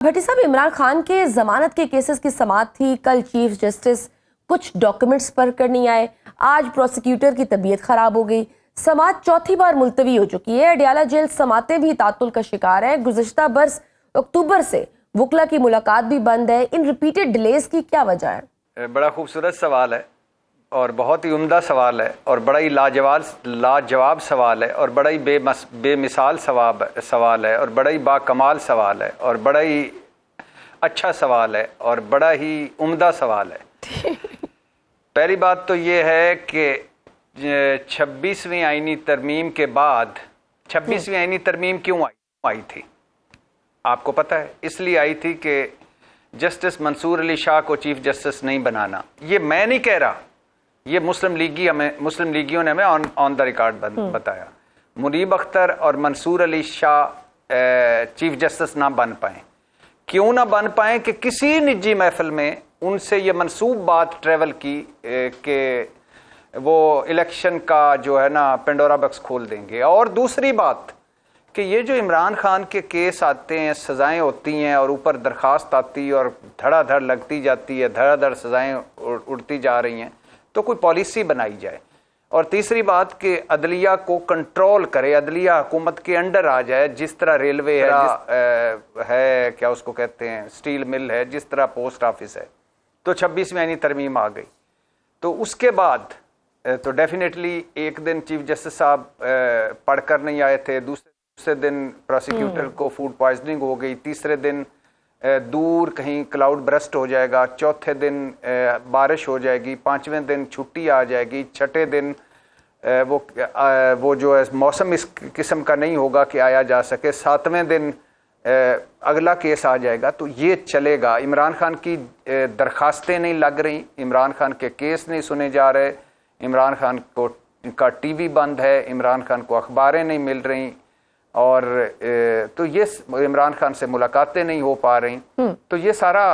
भट्टी साहब, इमरान खान के जमानत के केसेस की समाअत थी कल। चीफ जस्टिस कुछ डॉक्यूमेंट्स पर कर नहीं आए। आज प्रोसिक्यूटर की तबीयत खराब हो गई। समाअत चौथी बार मुलतवी हो चुकी है। अडयाला जेल समातें भी तातुल का शिकार है। गुज़िश्ता बरस अक्टूबर से वकला की मुलाकात भी बंद है। इन रिपीटेड डिलेज की क्या वजह है? बड़ा खूबसूरत सवाल है और बहुत ही उम्दा सवाल है और बड़ा ही लाजवाब सवाल है और बड़ा ही बेमिसाल सवाल है और बड़ा ही बाकमाल सवाल है और बड़ा ही अच्छा सवाल है और बड़ा ही उम्दा सवाल है। पहली बात तो ये है कि 26वीं आईनी तरमीम के बाद 26वीं आईनी तरमीम क्यों आई थी आपको पता है? इसलिए आई थी कि जस्टिस मंसूर अली शाह को चीफ जस्टिस नहीं बनाना। ये मैं नहीं कह रहा, ये मुस्लिम लीगियों ने हमें ऑन द रिकॉर्ड बताया। मुनीब अख्तर और मंसूर अली शाह चीफ जस्टिस ना बन पाए। क्यों ना बन पाए कि किसी निजी महफिल में उनसे ये मनसूब बात ट्रेवल की कि वो इलेक्शन का जो है ना पेंडोरा बक्स खोल देंगे। और दूसरी बात कि ये जो इमरान खान के केस आते हैं, सज़ाएं होती हैं और ऊपर दरख्वास्त आती है और धड़ाधड़ लगती जाती है, धड़ाधड़ सज़ाएं उड़ती जा रही हैं, तो कोई पॉलिसी बनाई जाए। और तीसरी बात कि अदलिया को कंट्रोल करे, अदलिया हुकूमत के अंडर आ जाए। जिस तरह रेलवे है क्या उसको कहते हैं, स्टील मिल है, जिस तरह पोस्ट ऑफिस है। तो 26वीं आईनी तरमीम आ गई तो उसके बाद तो डेफिनेटली एक दिन चीफ जस्टिस साहब पढ़कर नहीं आए थे, दूसरे दिन प्रोसिक्यूटर को फूड पॉइजनिंग हो गई, तीसरे दिन दूर कहीं क्लाउड बरस्ट हो जाएगा, चौथे दिन बारिश हो जाएगी, पांचवें दिन छुट्टी आ जाएगी, छठे दिन वो जो है मौसम इस किस्म का नहीं होगा कि आया जा सके, सातवें दिन अगला केस आ जाएगा। तो ये चलेगा। इमरान खान की दरखास्तें नहीं लग रही, इमरान खान के केस नहीं सुने जा रहे, इमरान खान का टीवी बंद है, इमरान खान को अखबारें नहीं मिल रही और तो ये इमरान खान से मुलाकातें नहीं हो पा रही। तो ये सारा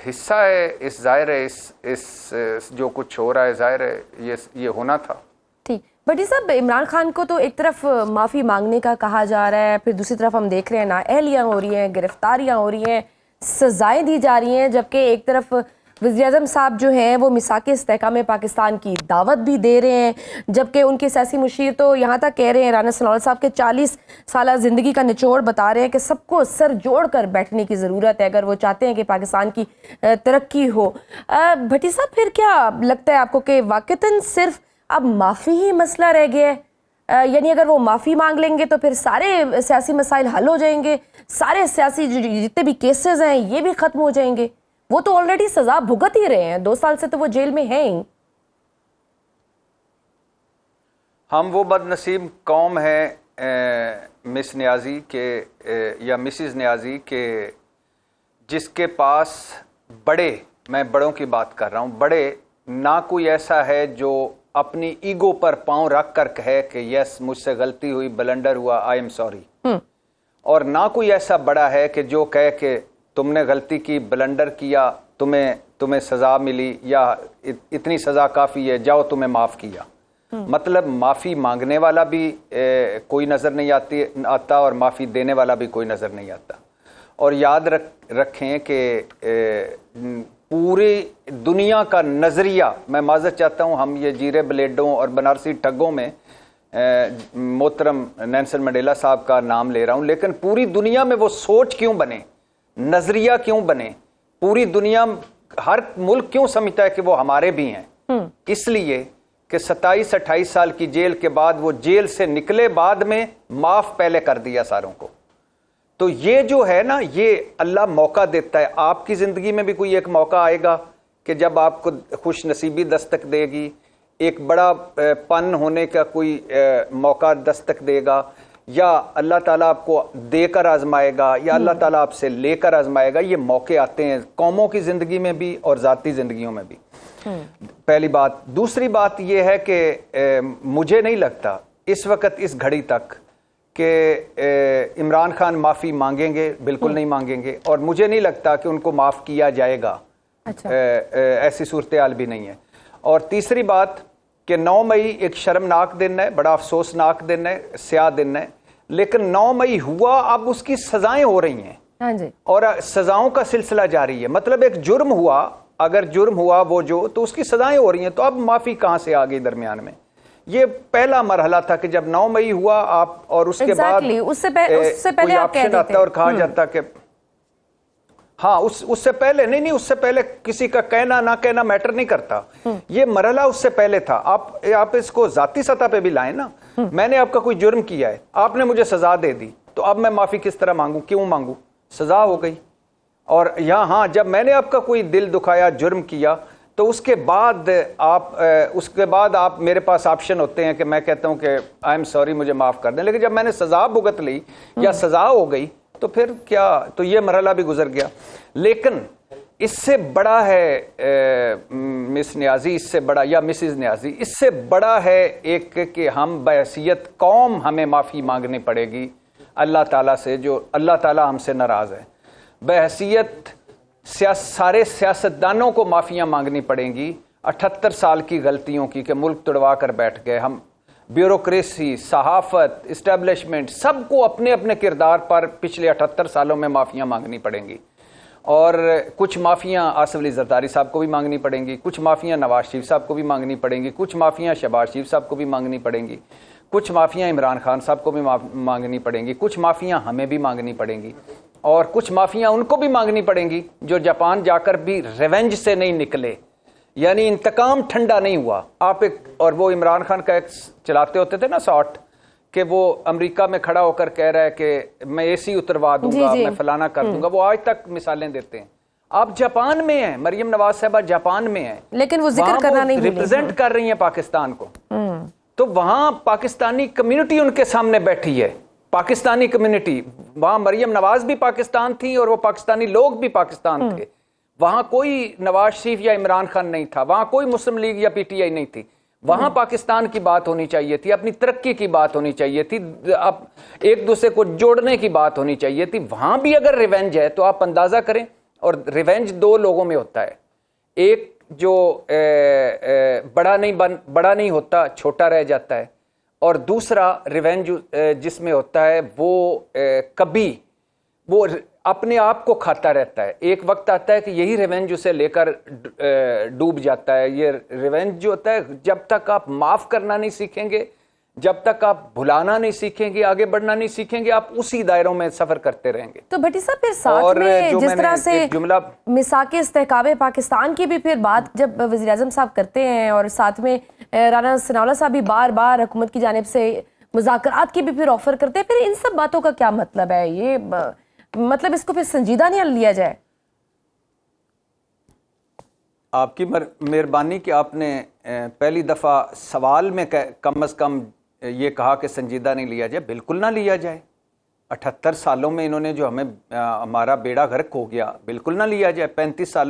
हिस्सा है इस जाहिर है इस जो कुछ हो रहा है, जाहिर है ये होना था। ठीक। बट साहब, इमरान खान को तो एक तरफ माफ़ी मांगने का कहा जा रहा है, फिर दूसरी तरफ हम देख रहे हैं नाअहलियाँ हो रही हैं, गिरफ्तारियाँ हो रही हैं, सजाएं दी जा रही हैं, जबकि एक तरफ वज़ीर-ए-आज़म साहब जो हैं वो मिसाक इस्तेहकाम पाकिस्तान की दावत भी दे रहे हैं, जबकि उनके सियासी मुशीर तो यहाँ तक कह रहे हैं, राना सनाउल्लाह साहब के 40 साल ज़िंदगी का निचोड़ बता रहे हैं कि सबको सर जोड़ कर बैठने की ज़रूरत है अगर वो चाहते हैं कि पाकिस्तान की तरक्की हो। भट्टी साहब, फिर क्या लगता है आपको कि वाक़तन सिर्फ अब माफ़ी ही मसला रह गया है? यानी अगर वो माफ़ी मांग लेंगे तो फिर सारे सियासी मसाइल हल हो जाएंगे, सारे सियासी जितने भी केसेस हैं ये भी ख़त्म हो जाएंगे? वो तो ऑलरेडी सजा भुगत ही रहे हैं, 2 साल से तो वो जेल में हैं ही। हम वो बदनसीब कौम है मिस न्याजी के या मिसिस न्याजी के जिसके पास बड़े, मैं बड़ों की बात कर रहा हूँ, बड़े ना कोई ऐसा है जो अपनी ईगो पर पांव रख कर कहे कि यस मुझसे गलती हुई, ब्लंडर हुआ, आई एम सॉरी। और ना कोई ऐसा बड़ा है कि जो कहे कि तुमने गलती की, ब्लंडर किया, तुम्हें सज़ा मिली या इतनी सज़ा काफ़ी है, जाओ तुम्हें माफ़ किया। मतलब माफ़ी मांगने वाला भी कोई नज़र नहीं आता और माफ़ी देने वाला भी कोई नज़र नहीं आता। और याद रखें कि पूरी दुनिया का नज़रिया, मैं माज़रत चाहता हूँ, हम ये जीरे ब्लेडों और बनारसी ठगों में मोहतरम नेल्सन मंडेला साहब का नाम ले रहा हूँ, लेकिन पूरी दुनिया में वो सोच क्यों बने, नजरिया क्यों बने, पूरी दुनिया हर मुल्क क्यों समझता है कि वो हमारे भी हैं? इसलिए कि 27-28 साल की जेल के बाद वो जेल से निकले, बाद में माफ पहले कर दिया सारों को। तो ये जो है ना, ये अल्लाह मौका देता है। आपकी जिंदगी में भी कोई एक मौका आएगा कि जब आपको खुश नसीबी दस्तक देगी, एक बड़ा पन होने का कोई मौका दस्तक देगा, या अल्लाह ताला आपको देकर आजमाएगा या अल्लाह ताला आपसे लेकर आजमाएगा। ये मौके आते हैं कौमों की ज़िंदगी में भी और ज़ाती ज़िंदगियों में भी। पहली बात। दूसरी बात यह है कि मुझे नहीं लगता इस वक्त इस घड़ी तक कि इमरान खान माफ़ी मांगेंगे, बिल्कुल नहीं मांगेंगे, और मुझे नहीं लगता कि उनको माफ़ किया जाएगा। अच्छा। ऐसी सूरत हाल भी नहीं है। और तीसरी बात कि 9 मई एक शर्मनाक दिन है, बड़ा अफसोसनाक दिन है, स्याह दिन है, लेकिन 9 मई हुआ, अब उसकी सजाएं हो रही हैं। हाँ जी। और सजाओं का सिलसिला जारी है। मतलब एक जुर्म हुआ, अगर जुर्म हुआ वो जो, तो उसकी सजाएं हो रही हैं। तो अब माफी कहां से आ गई दरमियान में? ये पहला मरहला था कि जब 9 मई हुआ आप, और उसके बाद उससे पहले आप कह ऑप्शन देते आता और कहा जाता कि हाँ, उससे पहले नहीं, उससे पहले किसी का कहना ना कहना मैटर नहीं करता। ये मरहला उससे पहले था। आप इसको जाती सतह पे भी लाएं ना। मैंने आपका कोई जुर्म किया है, आपने मुझे सजा दे दी, तो अब मैं माफी किस तरह मांगू, क्यों मांगू? सजा हो गई। और यहाँ हाँ, जब मैंने आपका कोई दिल दुखाया, जुर्म किया, तो उसके बाद आप मेरे पास ऑप्शन होते हैं कि मैं कहता हूं कि आई एम सॉरी, मुझे माफ कर दें। लेकिन जब मैंने सजा भुगत ली या सजा हो गई, तो फिर क्या, तो ये मरहला भी गुजर गया। लेकिन इससे बड़ा है मिस न्याजी, इससे बड़ा, या मिसिज न्याजी, इससे बड़ा है एक कि हम बहैसियत कौम हमें माफी मांगनी पड़ेगी अल्लाह ताला से, जो अल्लाह ताला हमसे नाराज है। बहैसियत सारे सियासतदानों को माफियां मांगनी पड़ेंगी 78 साल की गलतियों की, कि मुल्क तुड़वा कर बैठ गए हम। ब्यूरोक्रेसी, सहाफत, इस्टेब्लिशमेंट, सबको अपने अपने किरदार पर पिछले 78 सालों में माफियां मांगनी पड़ेंगी। और कुछ माफियां आसिफ अली जरदारी साहब को भी मांगनी पड़ेंगी, कुछ माफियां नवाज शरीफ साहब को भी मांगनी पड़ेंगी, कुछ माफियां शहबाज शरीफ साहब को भी मांगनी पड़ेंगी, कुछ माफियां इमरान खान साहब को भी मांगनी पड़ेंगी, कुछ माफियां हमें भी मांगनी पड़ेंगी, और कुछ माफियां उनको भी मांगनी पड़ेंगी जो जापान जाकर भी रिवेंज से नहीं निकले, यानी इंतकाम ठंडा नहीं हुआ। आप एक, और वो इमरान खान का एक चलाते होते थे ना शॉट, कि वो अमेरिका में खड़ा होकर कह रहा है कि मैं एसी उतरवा दूंगा, मैं फलाना कर दूंगा। वो आज तक मिसालें देते हैं। आप जापान में हैं, मरियम नवाज साहबा जापान में हैं, लेकिन वो जिक्र करना नहीं भूली, रिप्रेजेंट कर रही हैं पाकिस्तान को। तो वहां पाकिस्तानी कम्युनिटी उनके सामने बैठी है, पाकिस्तानी कम्युनिटी। वहां मरियम नवाज भी पाकिस्तान थी और वो पाकिस्तानी लोग भी पाकिस्तान थे। वहां कोई नवाज शरीफ या इमरान खान नहीं था, वहां कोई मुस्लिम लीग या पीटीआई नहीं थी। वहां पाकिस्तान की बात होनी चाहिए थी, अपनी तरक्की की बात होनी चाहिए थी, अब एक दूसरे को जोड़ने की बात होनी चाहिए थी। वहां भी अगर रिवेंज है तो आप अंदाजा करें। और रिवेंज दो लोगों में होता है, एक जो बड़ा नहीं होता, छोटा रह जाता है, और दूसरा रिवेंज जिसमें होता है वो कभी वो अपने आप को खाता रहता है। एक वक्त आता है कि यही रिवेंज उसे लेकर डूब जाता है। ये रिवेंज जो होता है, जब तक आप माफ करना नहीं सीखेंगे, जब तक आप भुलाना नहीं सीखेंगे, आगे बढ़ना नहीं सीखेंगे, आप उसी दायरों में सफर करते रहेंगे। तो भट्टी साहब फिर साथ में जिस तरह से जुमला मिसाके इस्तेहकाम पाकिस्तान की भी फिर बात जब वज़ीर आज़म साहब करते हैं, और साथ में राना सनाउल्लाह साहब भी बार बार हुकूमत की जानिब से मुज़ाकरात की भी फिर ऑफर करते हैं, फिर इन सब बातों का क्या मतलब है? ये मतलब इसको फिर संजीदा नहीं लिया जाए? आपकी मेहरबानी कि आपने पहली दफ़ा सवाल में कम अज़ कम ये कहा कि संजीदा नहीं लिया जाए। बिल्कुल ना लिया जाए। 78 सालों में इन्होंने जो हमें हमारा बेड़ा गर्क हो गया, बिल्कुल ना लिया जाए। 35 साल